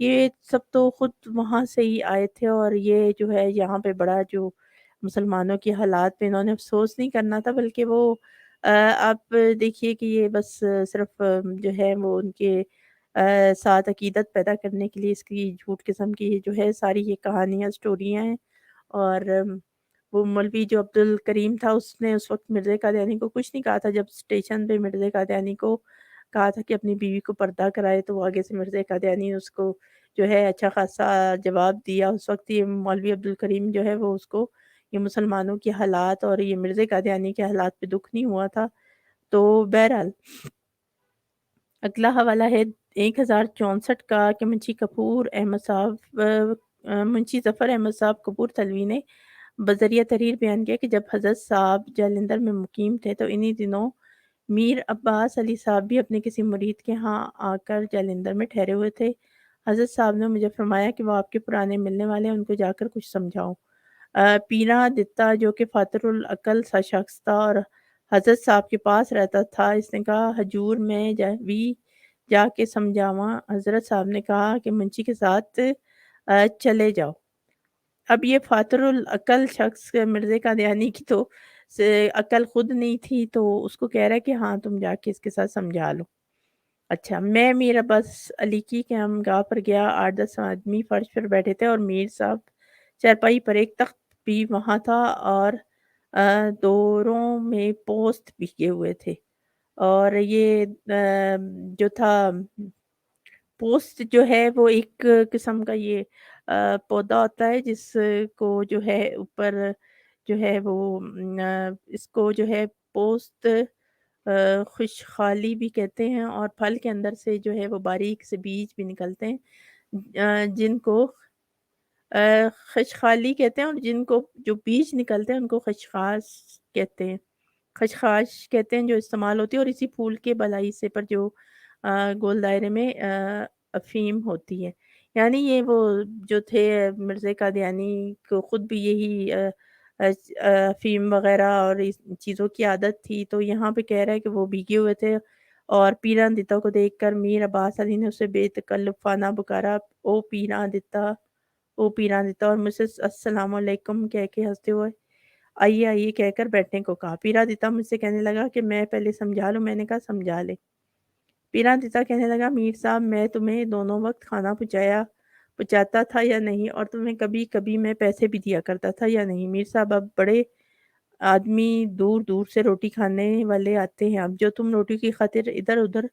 یہ سب تو خود وہاں سے ہی آئے تھے، اور یہ جو ہے یہاں پہ بڑا جو مسلمانوں کی حالات پہ انہوں نے افسوس نہیں کرنا تھا، بلکہ وہ آپ دیکھیے کہ یہ بس صرف جو ہے وہ ان کے ساتھ عقیدت پیدا کرنے کے لیے اس کی جھوٹ قسم کی جو ہے ساری یہ کہانیاں اسٹوریاں ہیں۔ اور وہ مولوی جو عبد الکریم تھا، اس نے اس وقت مرزا قادیانی کو کچھ نہیں کہا تھا، جب اسٹیشن پہ مرزا قادیانی کو کہا تھا کہ اپنی بیوی کو پردہ کرائے، تو وہ آگے سے مرزا قادیانی نے اس کو جو ہے اچھا خاصا جواب دیا۔ اس وقت یہ مولوی عبد الکریم جو ہے وہ اس کو یہ مسلمانوں کے حالات اور یہ مرزا قادیانی کے حالات پہ دکھ نہیں ہوا تھا۔ تو بہرحال اگلا حوالہ ہے 1064 کا کہ منشی کپور احمد صاحب منشی ظفر احمد صاحب کپور تلوی نے بذریعہ تحریر بیان کیا کہ جب حضرت صاحب جالندھر میں مقیم تھے تو انہی دنوں میر عباس علی صاحب بھی اپنے کسی مرید کے ہاں آ کر جالندھر میں ٹھہرے ہوئے تھے۔ حضرت صاحب نے مجھے فرمایا کہ وہ آپ کے پرانے ملنے والے ہیں، ان کو جا کر کچھ سمجھاؤ۔ پیرا دتا جو کہ فاتر العقل سا شخص تھا اور حضرت صاحب کے پاس رہتا تھا، اس نے کہا حضور میں بھی جا کے سمجھاواں۔ حضرت صاحب نے کہا کہ منشی کے ساتھ چلے جاؤ۔ اب یہ فاتر العقل شخص مرزا قادیانی کی تو عقل خود نہیں تھی، تو اس کو کہہ رہا ہے کہ ہاں تم جا کے اس کے ساتھ سمجھا لو۔ اچھا، میں میر عباس علی کی قیام گاہ پر گیا، 8-10 آدمی فرش پر بیٹھے تھے اور میر صاحب چارپائی پر، ایک تخت بھی وہاں تھا اور دوروں میں پوست بچھے ہوئے تھے۔ اور یہ جو تھا پوست جو ہے وہ ایک قسم کا یہ پودا ہوتا ہے جس کو جو ہے اوپر جو ہے وہ اس کو جو ہے پوست خشخالی بھی کہتے ہیں، اور پھل کے اندر سے جو ہے وہ باریک سے بیج بھی نکلتے ہیں، جن کو خشخالی کہتے ہیں، اور جن کو جو بیج نکلتے ہیں ان کو خشخاش کہتے ہیں۔ خشخاش کہتے ہیں جو استعمال ہوتی ہے، اور اسی پھول کے بالائی سے پر جو گول دائرے میں افیم ہوتی ہے۔ یعنی یہ وہ جو تھے مرزا قادیانی کو خود بھی یہی افیم وغیرہ اور اس چیزوں کی عادت تھی، تو یہاں پہ کہہ رہا ہے کہ وہ بھیگے ہوئے تھے، اور پیراں دتا کو دیکھ کر میر عباس علی نے اسے بے تکلفانہ پکارا، او پیراں دتا، او پیراں دتا، اور مجھ سے السلام علیکم کہہ کے ہنستے ہوئے آئیے آئیے کہہ کر بیٹھنے کو کہا۔ پیرا دیتا مجھ سے کہنے لگا کہ میں پہلے سمجھا لوں، میں نے کہا سمجھا لے۔ پیرا دیتا کہنے لگا میر صاحب میں تمہیں دونوں وقت کھانا پہنچاتا تھا یا نہیں، اور تمہیں کبھی کبھی میں پیسے بھی دیا کرتا تھا یا نہیں؟ میر صاحب اب بڑے آدمی دور دور سے روٹی کھانے والے آتے ہیں، اب جو تم روٹی کی خاطر ادھر ادھر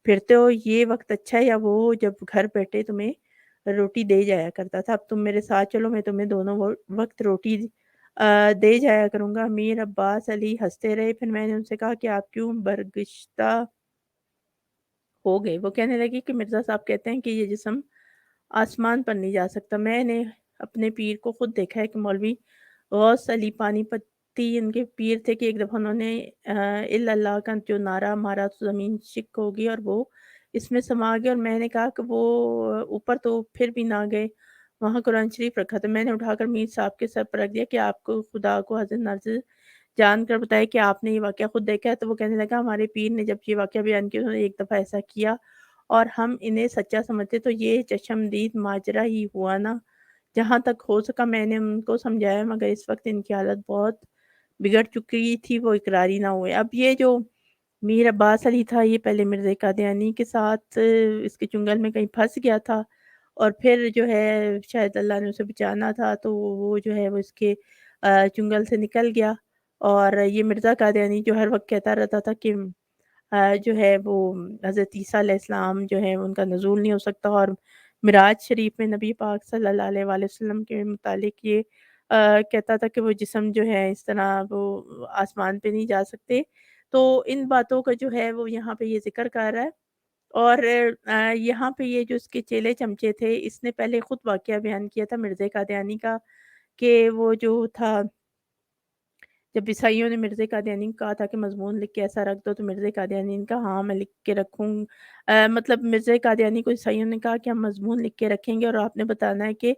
پھرتے ہو یہ وقت اچھا ہے یا وہ جب گھر بیٹھے تمہیں روٹی دے جایا کرتا تھا؟ اب تم میرے ساتھ چلو، میں تمہیں دونوں وقت روٹی دے جایا کروں گا۔ میر عباس علی ہنستے رہے، پھر میں نے ان سے کہا کہ آپ کیوں برگشتہ ہو گئے؟ وہ کہنے لگے کہ مرزا صاحب کہتے ہیں کہ یہ جسم آسمان پر نہیں جا سکتا۔ میں نے اپنے پیر کو خود دیکھا ہے کہ مولوی غوث علی پانی پتی ان کے پیر تھے کہ ایک دفعہ انہوں نے الا اللہ کا جو نعرہ مارا تو زمین شک ہوگی اور وہ اس میں سما گئے، اور میں نے کہا کہ وہ اوپر تو پھر بھی نہ گئے، وہاں قرآن شریف رکھا تھا۔ میں نے اٹھا کر میر صاحب کے سر پر رکھ دیا کہ آپ کو خدا کو حضرت ناظر جان کر بتایا کہ آپ نے یہ واقعہ خود دیکھا ہے۔ تو وہ کہنے لگا ہمارے پیر نے جب یہ واقعہ بیان کیا انہوں نے ایک دفعہ ایسا کیا اور ہم انہیں سچا سمجھتے تو یہ چشمدید ماجرا ہی ہوا نا۔ جہاں تک ہو سکا میں نے ان کو سمجھایا، مگر اس وقت ان کی حالت بہت بگڑ چکی تھی، وہ اقراری نہ ہوئے۔ اب یہ جو میر عباس علی تھا یہ پہلے مرزا قادیانی کے ساتھ اس کے چنگل میں کہیں پھنس گیا تھا، اور پھر جو ہے شاید اللہ نے اسے بچانا تھا تو وہ جو ہے وہ اس کے چنگل سے نکل گیا، اور یہ مرزا قادیانی جو ہر وقت کہتا رہتا تھا کہ جو ہے وہ حضرت عیسیٰ علیہ السلام جو ہے ان کا نزول نہیں ہو سکتا، اور معراج شریف میں نبی پاک صلی اللہ علیہ وآلہ وسلم کے متعلق یہ کہتا تھا کہ وہ جسم جو ہے اس طرح وہ آسمان پہ نہیں جا سکتے۔ تو ان باتوں کا جو ہے وہ یہاں پہ یہ ذکر کر رہا ہے، اور یہاں پہ یہ جو اس کے چیلے چمچے تھے اس نے پہلے خود واقعہ بیان کیا تھا مرزا قادیانی کا کہ وہ جو تھا جب عیسائیوں نے مرزا قادیانی کو کہا تھا کہ مضمون لکھ کے ایسا رکھ دو تو مرزا قادیانی نے کہا ہاں میں لکھ کے رکھوں، مطلب مرزا قادیانی کو عیسائیوں نے کہا کہ ہم مضمون لکھ کے رکھیں گے اور آپ نے بتانا ہے کہ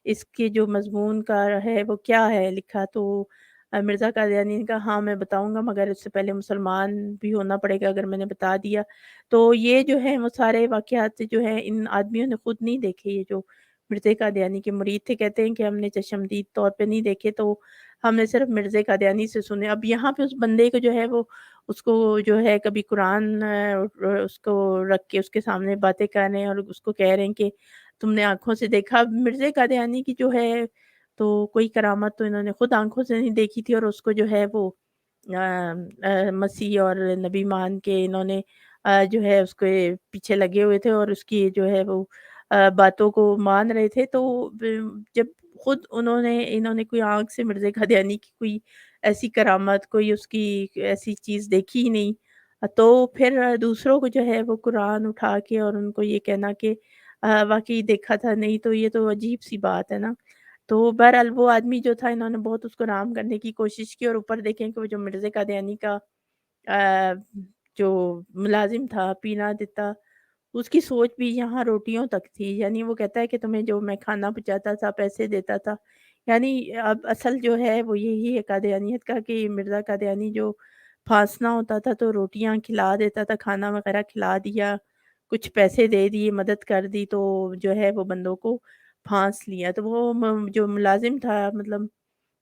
اس کے جو مضمون کا ہے وہ کیا ہے لکھا۔ تو مرزا قادیانی نے کہا ہاں میں بتاؤں گا، مگر اس سے پہلے مسلمان بھی ہونا پڑے گا اگر میں نے بتا دیا۔ تو یہ جو ہے وہ سارے واقعات جو ہیں ان آدمیوں نے خود نہیں دیکھے، یہ جو مرزا قادیانی کے مرید تھے، کہتے ہیں کہ ہم نے چشمدید طور پہ نہیں دیکھے، تو ہم نے صرف مرزا قادیانی سے سنے۔ اب یہاں پہ اس بندے کو جو ہے وہ اس کو جو ہے کبھی قرآن اس کو رکھ کے اس کے سامنے باتیں کر رہے ہیں اور اس کو کہہ رہے ہیں کہ تم نے آنکھوں سے دیکھا۔ اب مرزا قادیانی کی جو ہے تو کوئی کرامت تو انہوں نے خود آنکھوں سے نہیں دیکھی تھی، اور اس کو جو ہے وہ مسیح اور نبی مان کے انہوں نے جو ہے اس کے پیچھے لگے ہوئے تھے اور اس کی جو ہے وہ باتوں کو مان رہے تھے۔ تو جب خود انہوں نے کوئی آنکھ سے مرزا قادیانی کی کوئی ایسی کرامت، کوئی اس کی ایسی چیز دیکھی ہی نہیں، تو پھر دوسروں کو جو ہے وہ قرآن اٹھا کے اور ان کو یہ کہنا کہ واقعی دیکھا تھا، نہیں تو یہ تو عجیب سی بات ہے نا۔ تو بہرحال وہ آدمی جو تھا انہوں نے بہت اس کو رام کرنے کی کوشش کی، اور اوپر دیکھیں کہ وہ جو مرزا قادیانی کا آ، جو ملازم تھا پینا دتا، اس کی سوچ بھی یہاں روٹیوں تک تھی، یعنی وہ کہتا ہے کہ تمہیں جو میں کھانا پہنچاتا تھا پیسے دیتا تھا، یعنی اب اصل جو ہے وہ یہی ہے قادیانیت کا کہ مرزا قادیانی جو پھانسنا ہوتا تھا تو روٹیاں کھلا دیتا تھا، کھانا وغیرہ کھلا دیا، کچھ پیسے دے دیے، مدد کر دی، تو جو ہے وہ بندوں کو پھانس لیا۔ تو وہ جو ملازم تھا مطلب،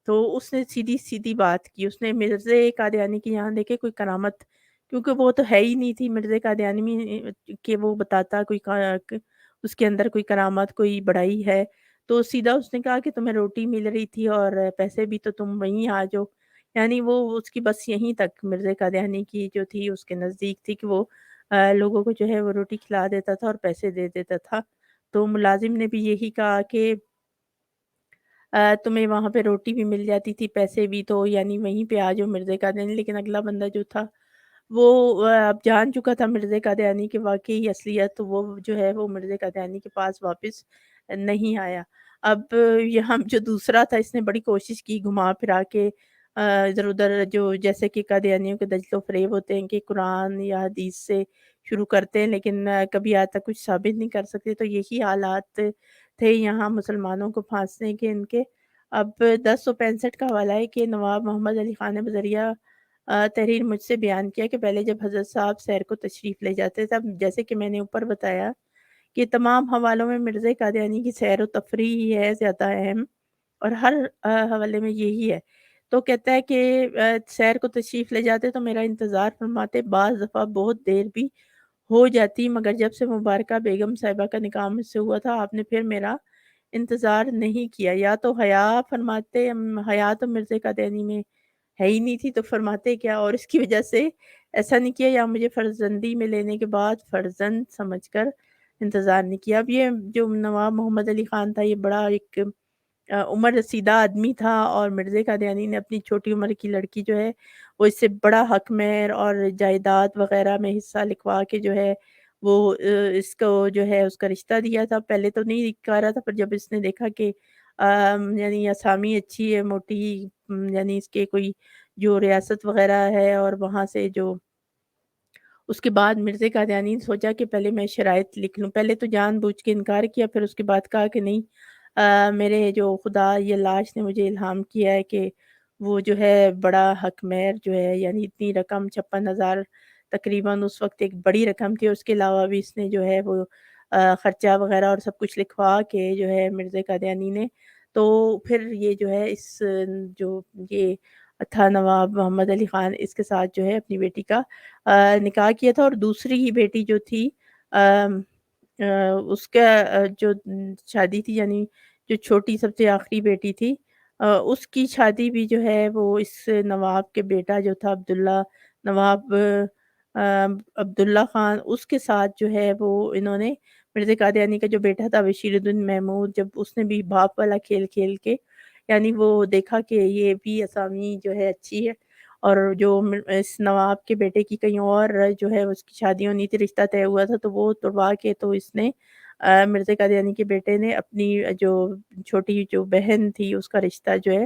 تو اس نے سیدھی سیدھی بات کی، اس نے مرزا قادیانی کے یہاں دیکھے کوئی کرامت، کیونکہ وہ تو ہے ہی نہیں تھی مرزا قادیانی میں کہ وہ بتاتا کوئی اس کے اندر کوئی کرامت، کوئی بڑائی ہے۔ تو سیدھا اس نے کہا کہ تمہیں روٹی مل رہی تھی اور پیسے بھی، تو تم وہیں آ جاؤ، یعنی وہ اس کی بس یہیں تک مرزا قادیانی کی جو تھی اس کے نزدیک تھی کہ وہ لوگوں کو جو ہے وہ روٹی کھلا دیتا تھا اور پیسے دے دیتا تھا۔ تو ملازم نے بھی یہی کہا کہ تمہیں وہاں پہ روٹی بھی مل جاتی تھی، پیسے بھی، تو یعنی وہیں پہ آ جاؤ مرزا قادیانی۔ لیکن اگلا بندہ جو تھا وہ اب جان چکا تھا مرزا قادیانی کی واقعی اصلیت، تو وہ جو ہے وہ مرزا قادیانی کے پاس واپس نہیں آیا۔ اب یہاں جو دوسرا تھا اس نے بڑی کوشش کی گھما پھرا کے ادھر ادھر، جو جیسے کہ قادیانیوں کے دجل و فریب ہوتے ہیں کہ قرآن یا حدیث سے شروع کرتے ہیں لیکن کبھی آج تک کچھ ثابت نہیں کر سکتے، تو یہی حالات تھے یہاں مسلمانوں کو پھانسنے کے ان کے۔ اب 1065 کا حوالہ ہے کہ نواب محمد علی خان نے بذریعہ تحریر مجھ سے بیان کیا کہ پہلے جب حضرت صاحب سیر کو تشریف لے جاتے تھے، اب جیسے کہ میں نے اوپر بتایا کہ تمام حوالوں میں مرزا قادیانی کی سیر و تفریح ہی ہے زیادہ اہم، اور ہر حوالے میں یہی ہے۔ تو کہتا ہے کہ سیر کو تشریف لے جاتے تو میرا انتظار فرماتے، بعض دفعہ بہت دیر بھی ہو جاتی، مگر جب سے مبارکہ بیگم صاحبہ کا نکاح مجھ سے ہوا تھا آپ نے پھر میرا انتظار نہیں کیا، یا تو حیا فرماتے، حیا تو مرزا قادیانی میں ہے ہی نہیں تھی، تو فرماتے کیا، اور اس کی وجہ سے ایسا نہیں کیا، یا مجھے فرزندی میں لینے کے بعد فرزند سمجھ کر انتظار نہیں کیا۔ اب یہ جو نواب محمد علی خان تھا یہ بڑا ایک عمر رسیدہ آدمی تھا، اور مرزا قادیانی نے اپنی چھوٹی عمر کی لڑکی جو ہے وہ اس سے بڑا حق مہر اور جائیداد وغیرہ میں حصہ لکھوا کے جو ہے وہ اس کو جو ہے اس کا رشتہ دیا تھا۔ پہلے تو نہیں لکھا رہا تھا، پر جب اس نے دیکھا کہ یعنی اسامی اچھی ہے، موٹی، یعنی اس کے کوئی جو ریاست وغیرہ ہے، اور وہاں سے جو اس کے بعد مرزا قادیانی نے سوچا کہ پہلے میں شرائط لکھ لوں، پہلے تو جان بوجھ کے انکار کیا، پھر اس کے بعد کہا کہ نہیں، میرے جو خدا یہ لاش نے مجھے الہام کیا ہے کہ وہ جو ہے بڑا حق مہر جو ہے، یعنی اتنی رقم 56,000 تقریباً اس وقت ایک بڑی رقم تھی، اس کے علاوہ بھی اس نے جو ہے وہ خرچہ وغیرہ اور سب کچھ لکھوا کے جو ہے مرزا قادیانی نے، تو پھر یہ جو ہے جو یہ تھا نواب محمد علی خان، اس کے ساتھ جو ہے اپنی بیٹی کا نکاح کیا تھا، اور دوسری ہی بیٹی جو تھی آم، اس کا جو شادی تھی، یعنی جو چھوٹی سب سے آخری بیٹی تھی، اس کی شادی بھی جو ہے وہ اس نواب کے بیٹا جو تھا عبداللہ، نواب عبداللہ خان، اس کے ساتھ جو ہے وہ انہوں نے، مرزا قادیانی کا جو بیٹا تھا بشیر الدین محمود، جب اس نے بھی باپ والا کھیل کھیل کے، یعنی وہ دیکھا کہ یہ بھی اسامی جو ہے اچھی ہے، اور جو اس نواب کے بیٹے کی کہیں اور جو ہے اس کی شادی ہونی تھی، رشتہ طے ہوا تھا، تو وہ توڑوا کے تو اس نے مرزا قادیانی کے بیٹے نے اپنی جو چھوٹی جو بہن تھی اس کا رشتہ جو ہے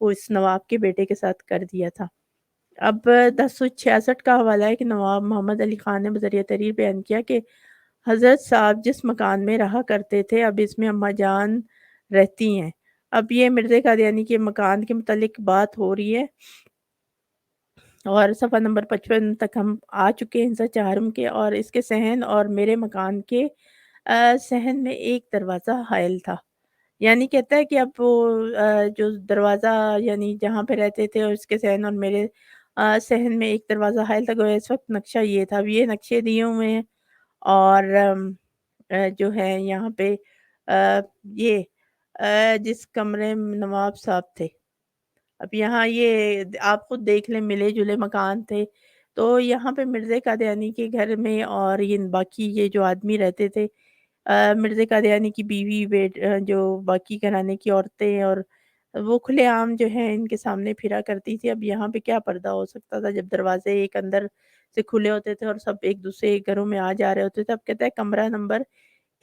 وہ اس نواب کے بیٹے کے ساتھ کر دیا تھا۔ اب 1066 کا حوالہ ہے کہ نواب محمد علی خان نے بذریعہ تحریر بیان کیا کہ حضرت صاحب جس مکان میں رہا کرتے تھے اب اس میں اماں جان رہتی ہیں، اب یہ مرزا قادیانی کے مکان کے متعلق بات ہو رہی ہے، اور صفحہ نمبر 55 تک ہم آ چکے ہیں سر چہارم کے، اور اس کے صحن اور میرے مکان کے صحن میں ایک دروازہ حائل تھا۔ یعنی کہتا ہے کہ اب وہ جو دروازہ یعنی جہاں پہ رہتے تھے اور اس کے صحن اور میرے صحن میں ایک دروازہ حائل تھا، گویا اس وقت نقشہ یہ تھا۔ اب یہ نقشے دیے ہوئے ہیں، اور جو ہے یہاں پہ آ، یہ جس کمرے میں نواب صاحب تھے، اب یہاں یہ آپ خود دیکھ لیں ملے جلے مکان تھے، تو یہاں پہ مرزا قادیانی کے گھر میں اور یہ باقی یہ جو آدمی رہتے تھے، مرزا قادیانی کی بیوی جو باقی گھرانے کی عورتیں، اور وہ کھلے عام جو ہے ان کے سامنے پھرا کرتی تھی۔ اب یہاں پہ کیا پردہ ہو سکتا تھا جب دروازے ایک اندر سے کھلے ہوتے تھے اور سب ایک دوسرے کے گھروں میں آ جا رہے ہوتے تھے۔ اب کہتا ہے کمرہ نمبر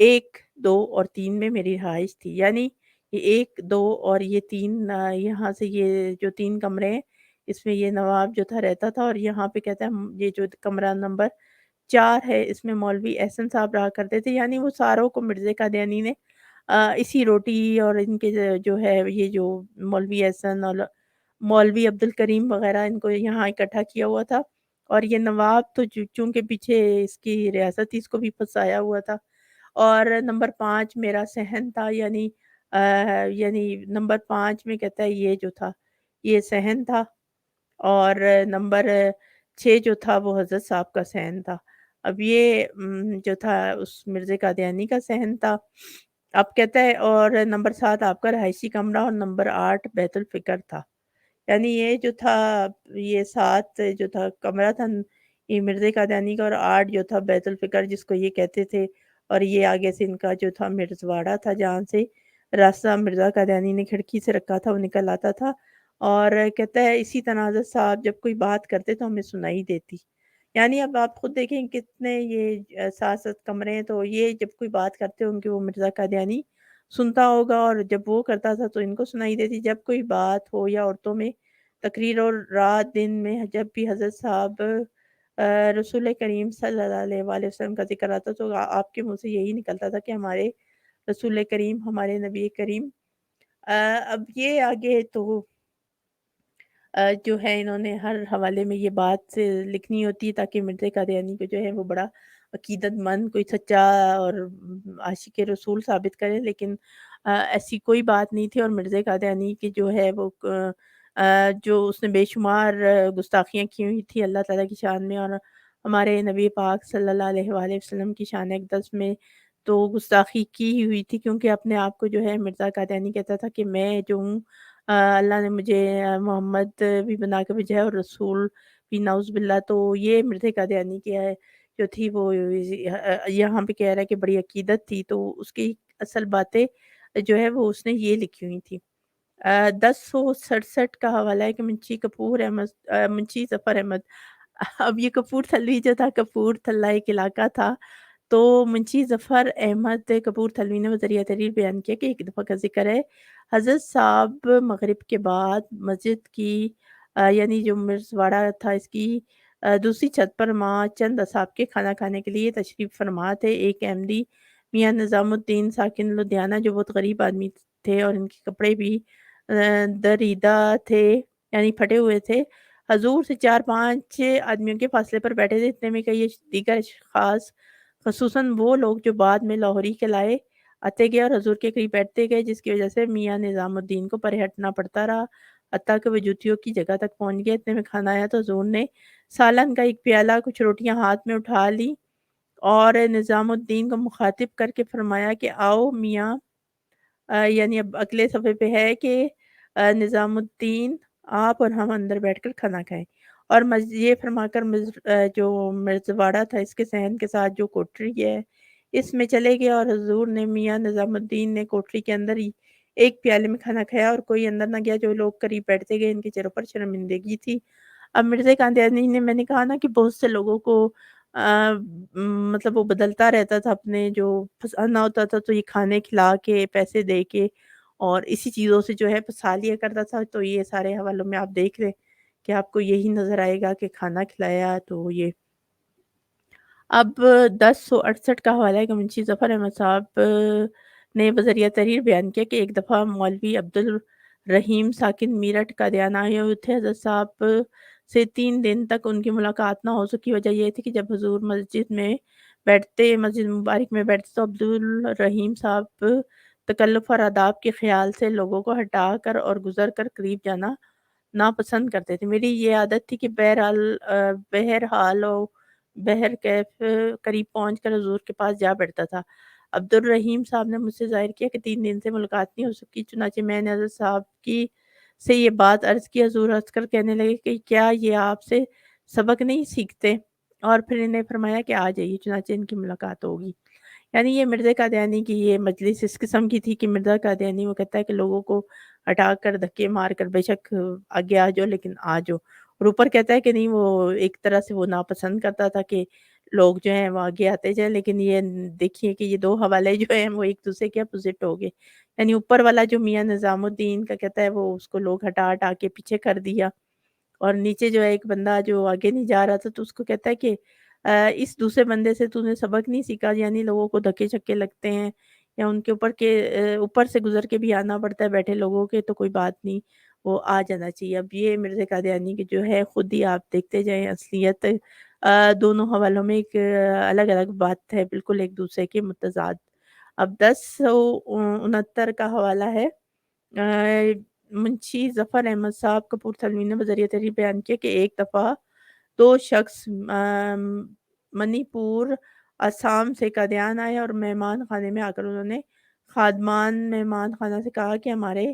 1، 2 اور 3 میں میری رہائش تھی، یعنی یہ 1، 2 اور یہ 3، یہاں سے یہ جو 3 کمرے ہیں اس میں یہ نواب جو تھا رہتا تھا، اور یہاں پہ کہتا ہے یہ جو کمرہ نمبر 4 ہے اس میں مولوی احسن صاحب رہا کرتے تھے۔ یعنی وہ ساروں کو مرزا قادیانی نے اسی روٹی اور ان کے جو ہے یہ جو مولوی احسن اور مولوی عبد الکریم وغیرہ ان کو یہاں اکٹھا کیا ہوا تھا، اور یہ نواب تو چونکہ پیچھے اس کی ریاست تھی اس کو بھی پھنسایا ہوا تھا۔ اور نمبر 5 میرا صحن تھا، یعنی نمبر 5 میں کہتا ہے یہ جو تھا یہ صحن تھا، اور نمبر 6 جو تھا وہ حضرت صاحب کا صحن تھا۔ اب یہ جو تھا اس مرزا قادیانی کا صحن تھا۔ اب کہتا ہے اور نمبر 7 آپ کا رہائشی کمرہ، اور نمبر 8 بیت الفکر تھا۔ یعنی یہ جو تھا یہ 7 جو تھا کمرہ تھا یہ مرزا قادیانی کا، اور 8 جو تھا بیت الفکر جس کو یہ کہتے تھے، اور یہ آگے سے ان کا جو تھا مرزواڑا تھا جہاں سے راستہ مرزا قادیانی نے کھڑکی سے رکھا تھا وہ نکل آتا تھا۔ اور کہتا ہے اسی تناظر صاحب جب کوئی بات کرتے تو ہمیں سنائی دیتی۔ یعنی اب آپ خود دیکھیں کتنے یہ 7 کمرے ہیں، تو یہ جب کوئی بات کرتے ہوں گے وہ مرزا قادیانی سنتا ہوگا، اور جب وہ کرتا تھا تو ان کو سنائی دیتی۔ جب کوئی بات ہو یا عورتوں میں تقریر، اور رات دن میں جب بھی حضرت صاحب رسول کریم صلی اللہ علیہ وآلہ وسلم کا ذکر آتا تو آپ کے منہ سے یہی نکلتا تھا کہ ہمارے رسول کریم، ہمارے نبی کریم۔ اب یہ آگے تو جو ہے انہوں نے ہر حوالے میں یہ بات لکھنی ہوتی ہے تاکہ مرزا قادیانی کو جو ہے وہ بڑا عقیدت مند، کوئی سچا اور عاشق رسول ثابت کرے، لیکن ایسی کوئی بات نہیں تھی، اور مرزا قادیانی کی جو ہے وہ جو اس نے بے شمار گستاخیاں کی ہوئی تھی اللہ تعالیٰ کی شان میں، اور ہمارے نبی پاک صلی اللہ علیہ وآلہ وسلم کی شان اقدس میں تو گستاخی کی ہی ہوئی تھی، کیونکہ اپنے آپ کو جو ہے مرزا قادیانی کہتا تھا کہ میں جو ہوں اللہ نے مجھے محمد بھی بنا کے بھیجا ہے اور رسول بھی، نعوذ باللہ۔ تو یہ مرزا قادیانی کی ہے جو تھی وہ یہاں پہ کہہ رہا ہے کہ بڑی عقیدت تھی، تو اس کی اصل باتیں جو ہے وہ اس نے یہ لکھی ہوئی تھی۔ 1067 کا حوالہ ہے کہ منشی ظفر احمد، اب یہ کپور تھلوی جو تھا، کپور تھلہ ایک علاقہ تھا، تو منشی ظفر احمد کپور تھلوی نے ذریعہ تحریر بیان کیا کہ ایک دفعہ کا ذکر ہے حضرت صاحب مغرب کے بعد مسجد کی یعنی جو مرزواڑا تھا اس کی دوسری چھت پر ماں چند اصحاب کے کھانا کھانے کے لیے تشریف فرما تھے۔ ایک احمدی میاں نظام الدین ساکن لدھیانہ جو بہت غریب آدمی تھے اور ان کے کپڑے بھی دریدہ تھے یعنی پھٹے ہوئے تھے، حضور سے 4-5 آدمیوں کے فاصلے پر بیٹھے تھے۔ اتنے میں کئی دیگر اشخاص خصوصاً وہ لوگ جو بعد میں لاہوری کہلائے آتے گئے اور حضور کے قریب بیٹھتے گئے، جس کی وجہ سے میاں نظام الدین کو پرے ہٹنا پڑتا رہا، حتیٰ کہ وہ جوتیوں کی جگہ تک پہنچ گئے۔ اتنے میں کھانا آیا تو حضور نے سالن کا ایک پیالہ کچھ روٹیاں ہاتھ میں اٹھا لی اور نظام الدین کو مخاطب کر کے فرمایا کہ آؤ میاں، یعنی اب اگلے صفحے پہ ہے کہ نظام الدین آپ اور ہم اندر بیٹھ کر کھانا کھائیں، اور یہ فرما کر جو مرزواڑا تھا اس کے صحن کے ساتھ جو کوٹری ہے اس میں چلے گئے، اور حضور نے میاں نظام الدین نے کوٹری کے اندر ہی ایک پیالے میں کھانا کھایا اور کوئی اندر نہ گیا۔ جو لوگ قریب بیٹھتے گئے ان کے چہروں پر شرمندگی تھی۔ اب مرزا قادیانی نے، میں نے کہا نا کہ بہت سے لوگوں کو مطلب وہ بدلتا رہتا تھا، اپنے جو پسند نہ ہوتا تھا تو یہ کھانے کھلا کے پیسے دے کے اور اسی چیزوں سے جو ہے پھنسا لیا کرتا تھا۔ تو یہ سارے حوالوں میں آپ دیکھ لیں کہ آپ کو یہی نظر آئے گا کہ کھانا کھلایا تو یہ۔ اب 1068 کا حوالہ ہے کہ منشی ظفر احمد صاحب نے بذریعہ تحریر بیان کیا کہ ایک دفعہ مولوی عبدالرحیم ساکن میرٹھ قادیان آئے ہوئے تھے۔ حضرت صاحب سے 3 دن تک ان کی ملاقات نہ ہو سکی۔ وجہ یہ تھی کہ جب حضور مسجد مبارک میں بیٹھتے تو عبدالرحیم صاحب تکلف اور آداب کے خیال سے لوگوں کو ہٹا کر اور گزر کر قریب جانا ناپسند کرتے تھے۔ میری یہ عادت تھی کہ بہرحال و بہرکیف قریب پہنچ کر حضور کے پاس جا بیٹھتا تھا۔ عبدالرحیم صاحب نے مجھ سے ظاہر کیا کہ 3 دن سے ملاقات نہیں ہو سکی، چنانچہ میں نے حضرت صاحب کی سے یہ بات عرض کی۔ حضور ہنس کر کہنے لگے کہ کیا یہ آپ سے سبق نہیں سیکھتے؟ اور پھر انہیں فرمایا کہ آ جائیے، چنانچہ ان کی ملاقات ہوگی۔ یعنی یہ مرزا قادیانی کی یہ مجلس اس قسم کی تھی کہ مرزا قادیانی وہ کہتا ہے کہ لوگوں کو ہٹا کر دھکے مار کر بے شک آگے آ جاؤ لیکن آ جاؤ، اور اوپر کہتا ہے کہ نہیں، وہ ایک طرح سے وہ ناپسند کرتا تھا کہ لوگ جو ہیں وہ آگے آتے جائیں، لیکن یہ دیکھیے کہ یہ 2 حوالے جو ہیں وہ ایک دوسرے کے اپوزٹ ہو گئے۔ یعنی اوپر والا جو میاں نظام الدین کا کہتا ہے وہ اس کو لوگ ہٹا ہٹا کے پیچھے کر دیا، اور نیچے جو ہے ایک بندہ جو آگے نہیں جا رہا تھا تو اس کو کہتا ہے کہ اس دوسرے بندے سے تو نے سبق نہیں سیکھا، یعنی لوگوں کو دھکے چکے لگتے ہیں یا ان کے اوپر سے گزر کے بھی آنا پڑتا ہے بیٹھے لوگوں کے، تو کوئی بات نہیں، وہ آ جانا چاہیے۔ اب یہ مرزا قادیانی کی جو ہے خود ہی آپ دیکھتے جائیں اصلیت دونوں حوالوں میں ایک الگ الگ بات ہے، بالکل ایک دوسرے کے متضاد۔ اب 1069 کا حوالہ ہے۔ منشی ظفر احمد صاحب کپورتھلوی نے بذریعہ تحریر بیان کیا کہ ایک دفعہ 2 شخص منی پور آسام سے قادیان آئے اور مہمان خانے میں آ کر انہوں نے خادمان مہمان خانہ سے کہا کہ ہمارے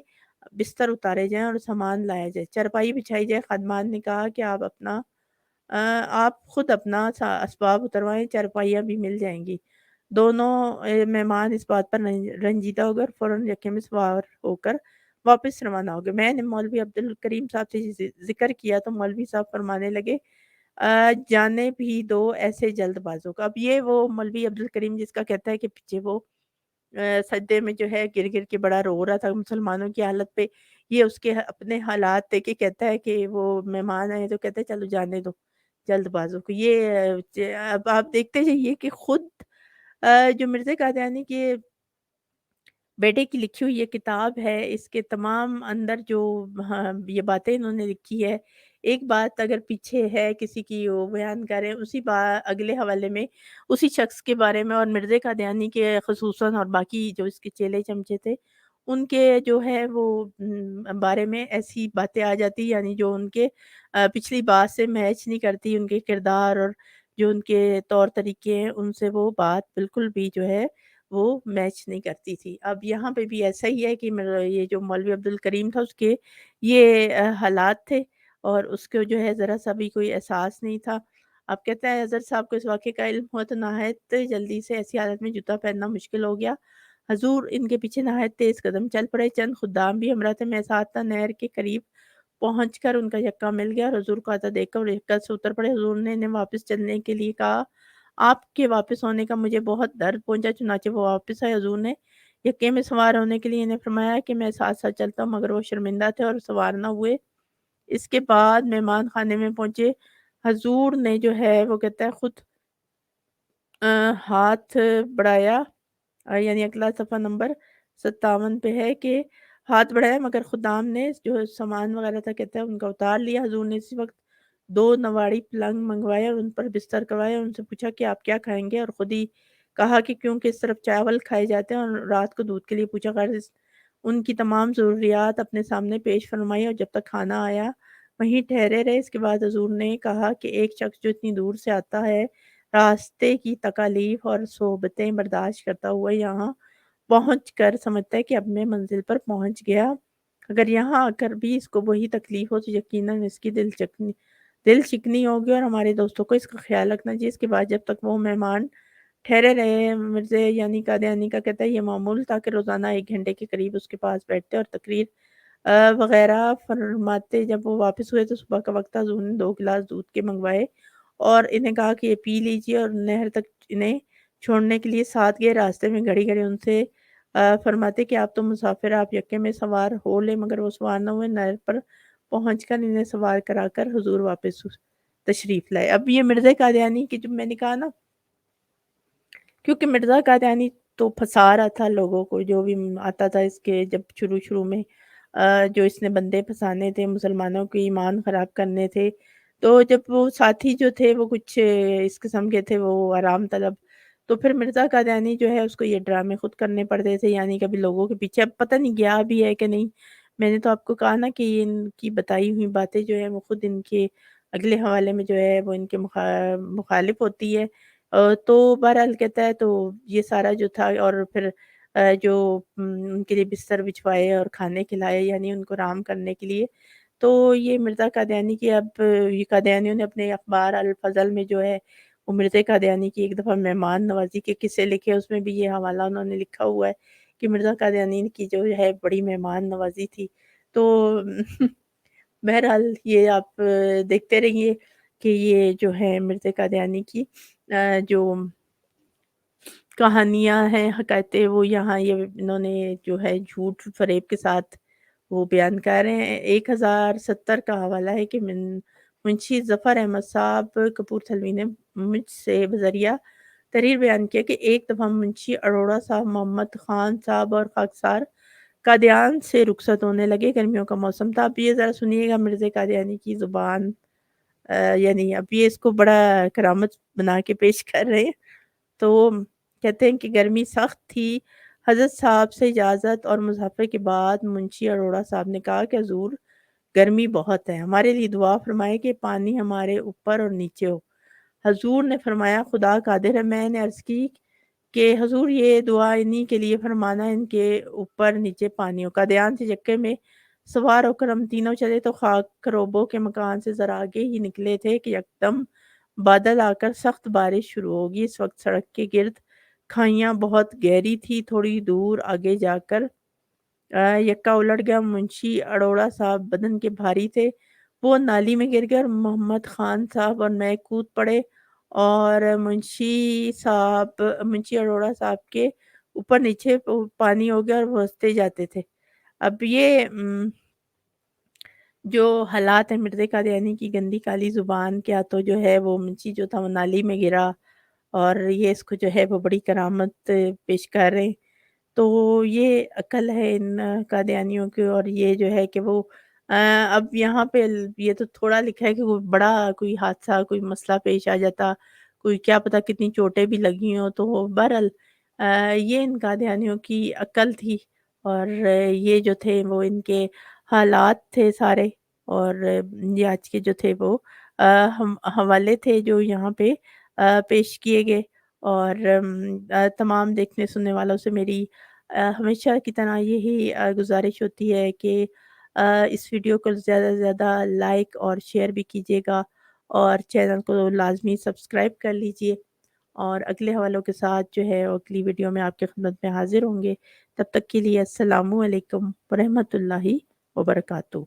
بستر اتارے جائیں اور سامان لایا جائے، چرپائی بچھائی جائے۔ خادمان نے کہا کہ آپ خود اپنا اسباب اتروائیں، چرپائیاں بھی مل جائیں گی۔ دونوں مہمان اس بات پر رنجیدہ ہو کر فوراً یکے میں سوار ہو کر واپس روانہ ہو گئے۔ میں نے مولوی عبدالکریم صاحب سے ذکر کیا تو مولوی صاحب فرمانے لگے جانے بھی دو ایسے جلد بازوں کا۔ اب یہ وہ مولوی عبدالکریم جس کا کہتا ہے کہ پیچھے وہ سجدے میں جو ہے گر گر کے بڑا رو رہا تھا مسلمانوں کی حالت پہ، یہ اس کے اپنے حالات دیکھ کے کہتا ہے کہ وہ مہمان آئے تو کہتے ہیں چلو جانے دو جلد بازوں کو۔ یہ اب آپ دیکھتے جائیے کہ خود جو مرزا قادیانی کے بیٹے کی لکھی ہوئی یہ کتاب ہے، اس کے تمام اندر جو ہاں، یہ باتیں انہوں نے لکھی ہے، ایک بات اگر پیچھے ہے کسی کی وہ بیان کریں اسی اگلے حوالے میں اسی شخص کے بارے میں، اور مرزا قادیانی کے خصوصاً اور باقی جو اس کے چیلے چمچے تھے ان کے جو ہے وہ بارے میں ایسی باتیں آ جاتی، یعنی جو ان کے پچھلی بات سے میچ نہیں کرتی، ان کے کردار اور جو ان کے طور طریقے ہیں ان سے وہ بات بالکل بھی جو ہے وہ میچ نہیں کرتی تھی۔ اب یہاں پہ بھی ایسا ہی ہے کہ یہ جو مولوی عبدالکریم تھا اس کے یہ حالات تھے اور اس کو جو ہے ذرا سا بھی کوئی احساس نہیں تھا۔ اب کہتا ہے حضرت صاحب کو اس واقعے کا علم ہوا تو نہایت جلدی سے ایسی حالت میں جوتا پہننا مشکل ہو گیا۔ حضور ان کے پیچھے نہایت تیز قدم چل پڑے، چند خدام بھی ہمراہ تھے۔ میں ساتھ نہر کے قریب پہنچ کر ان کا یکا مل گیا اور حضور کو آتا دیکھ کر یکا سے اتر پڑے۔ حضور نے انہیں واپس چلنے کے لیے کہا، آپ کے واپس ہونے کا مجھے بہت درد پہنچا، چنانچہ وہ واپس آئے۔ حضور نے یکے میں سوار ہونے کے لیے انہیں فرمایا کہ میں ساتھ ساتھ چلتا ہوں، مگر وہ شرمندہ تھے اور سوار نہ ہوئے۔ اس کے بعد مہمان خانے میں پہنچے۔ حضور نے جو ہے وہ کہتا ہے خود ہاتھ بڑھایا، یعنی اگلا صفحہ نمبر 57 پہ ہے کہ ہاتھ بڑھایا مگر خدام نے جو سامان وغیرہ تھا کہتا ہے ان کا اتار لیا۔ حضور نے اسی وقت 2 نواڑی پلنگ منگوائے اور ان پر بستر کروایا، ان سے پوچھا کہ آپ کیا کھائیں گے، اور خود ہی کہا کہ کیونکہ اس طرف چاول کھائے جاتے ہیں، اور رات کو دودھ کے لیے پوچھا، غرض ان کی تمام ضروریات اپنے سامنے پیش فرمائی اور جب تک کھانا آیا وہیں ٹھہرے رہے۔ اس کے بعد حضور نے کہا کہ ایک شخص جو اتنی دور سے آتا ہے، راستے کی تکالیف اور صعوبتیں برداشت کرتا ہوا یہاں پہنچ کر سمجھتا ہے کہ اب میں منزل پر پہنچ گیا، اگر یہاں آ کر بھی اس کو وہی تکلیف ہو تو یقیناً اس کی دل شکنی ہوگی، اور ہمارے دوستوں کو اس کا خیال رکھنا چاہیے۔ اس کے بعد جب تک وہ مہمان ٹھہرے رہے، مرزا یعنی قادیانی کا کہتا ہے یہ معمول تھا کہ روزانہ 1 گھنٹے کے قریب اس کے پاس بیٹھتے اور تقریر وغیرہ فرماتے۔ جب وہ واپس ہوئے تو صبح کا وقت تھا، حضور نے 2 گلاس دودھ کے منگوائے اور انہیں کہا کہ یہ پی لیجئے، اور نہر تک انہیں چھوڑنے کے لیے ساتھ گئے۔ راستے میں گھڑی گھڑی ان سے فرماتے کہ آپ تو مسافر، آپ یکے میں سوار ہو لے، مگر وہ سوار نہ ہوئے۔ نہر پر پہنچ کر انہیں سوار کرا کر حضور واپس تشریف لائے۔ اب یہ مرزا قادیانی کی جو میں نے کہا نا، کیونکہ مرزا قادیانی تو پھنسا رہا تھا لوگوں کو، جو بھی آتا تھا اس کے جب شروع میں جو اس نے بندے پھنسانے تھے، مسلمانوں کے ایمان خراب کرنے تھے، تو جب وہ ساتھی جو تھے وہ کچھ اس قسم کے تھے، وہ آرام طلب، تو پھر مرزا قادیانی جو ہے اس کو یہ ڈرامے خود کرنے پڑتے تھے، یعنی کبھی لوگوں کے پیچھے، اب پتہ نہیں گیا بھی ہے کہ نہیں۔ میں نے تو آپ کو کہا نا کہ یہ ان کی بتائی ہوئی باتیں جو ہیں وہ خود ان کے اگلے حوالے میں جو ہے وہ ان کے مخالف ہوتی ہے۔ تو بہرحال کہتا ہے تو یہ سارا جو تھا، اور پھر جو ان کے لیے بستر بچھوائے اور کھانے کھلائے، یعنی ان کو آرام کرنے کے لیے۔ تو یہ مرزا قادیانی کی، اب یہ قادیانیوں نے اپنے اخبار الفضل میں جو ہے وہ مرزا قادیانی کی ایک دفعہ مہمان نوازی کے قصے لکھے، اس میں بھی یہ حوالہ انہوں نے لکھا ہوا ہے کہ مرزا قادیانی کی جو ہے بڑی مہمان نوازی تھی۔ تو بہرحال یہ آپ دیکھتے رہیے کہ یہ جو ہے مرزا قادیانی کی جو کہانیاں ہیں، حکایتیں، وہ یہاں یہ انہوں نے جو ہے جھوٹ فریب کے ساتھ وہ بیان کر رہے ہیں۔ 1070 کا حوالہ ہے کہ منشی ظفر احمد صاحب کپورتھلوی نے مجھ سے بذریعہ تحریر بیان کیا کہ ایک دفعہ منشی اروڑا صاحب محمد خان صاحب اور خاکسار قادیان سے رخصت ہونے لگے۔ گرمیوں کا موسم تھا۔ اب یہ ذرا سنیے گا مرزا قادیانی کی زبان، یعنی اب یہ اس کو بڑا کرامت بنا کے پیش کر رہے ہیں۔ تو کہتے ہیں کہ گرمی سخت تھی۔ حضرت صاحب سے اجازت اور مظافر کے بعد منشی اروڑا صاحب نے کہا کہ حضور گرمی بہت ہے، ہمارے لیے دعا فرمائے کہ پانی ہمارے اوپر اور نیچے ہو۔ حضور نے فرمایا خدا قادر ہے۔ میں نے عرض کی کہ حضور یہ دعا انہی کے لیے فرمانا، ان کے اوپر نیچے پانی ہو۔ قادیان سے چکے میں سوار ہو کر ہم تینوں چلے تو خاک کروبوں کے مکان سے ذرا آگے ہی نکلے تھے کہ یکدم بادل آ کر سخت بارش شروع ہوگی۔ اس وقت سڑک کے گرد کھائیاں بہت گہری تھی۔ تھوڑی دور آگے جا کر یکا الٹ گیا۔ منشی اروڑا صاحب بدن کے بھاری تھے، وہ نالی میں گر گئے اور محمد خان صاحب اور میں کود پڑے، اور منشی اروڑا صاحب کے اوپر نیچے پانی ہو گیا اور وہ ہنستے جاتے تھے۔ اب یہ جو حالات ہیں مرزا قادیانی کی گندی کالی زبان کیا، تو جو ہے وہ منشی جو تھا وہ نالی میں گرا، اور یہ اس کو جو ہے وہ بڑی کرامت پیش کر رہے ہیں۔ تو یہ عقل ہے ان قادیانیوں کی، اور یہ جو ہے کہ وہ اب یہاں پہ یہ تو تھوڑا لکھا ہے کہ وہ بڑا کوئی حادثہ، کوئی مسئلہ پیش آ جاتا، کوئی کیا پتا کتنی چوٹیں بھی لگی ہوں، تو بہرحال یہ ان قادیانیوں کی عقل تھی، اور یہ جو تھے وہ ان کے حالات تھے سارے، اور یہ آج کے جو تھے وہ حوالے تھے جو یہاں پہ پیش کیے گئے۔ اور تمام دیکھنے سننے والوں سے میری ہمیشہ کی طرح یہی گزارش ہوتی ہے کہ اس ویڈیو کو زیادہ سے زیادہ لائک اور شیئر بھی کیجیے گا، اور چینل کو لازمی سبسکرائب کر لیجئے، اور اگلے حوالوں کے ساتھ جو ہے اگلی ویڈیو میں آپ کی خدمت میں حاضر ہوں گے۔ تب تک کے لیے السلام علیکم ورحمۃ اللہ وبرکاتہ۔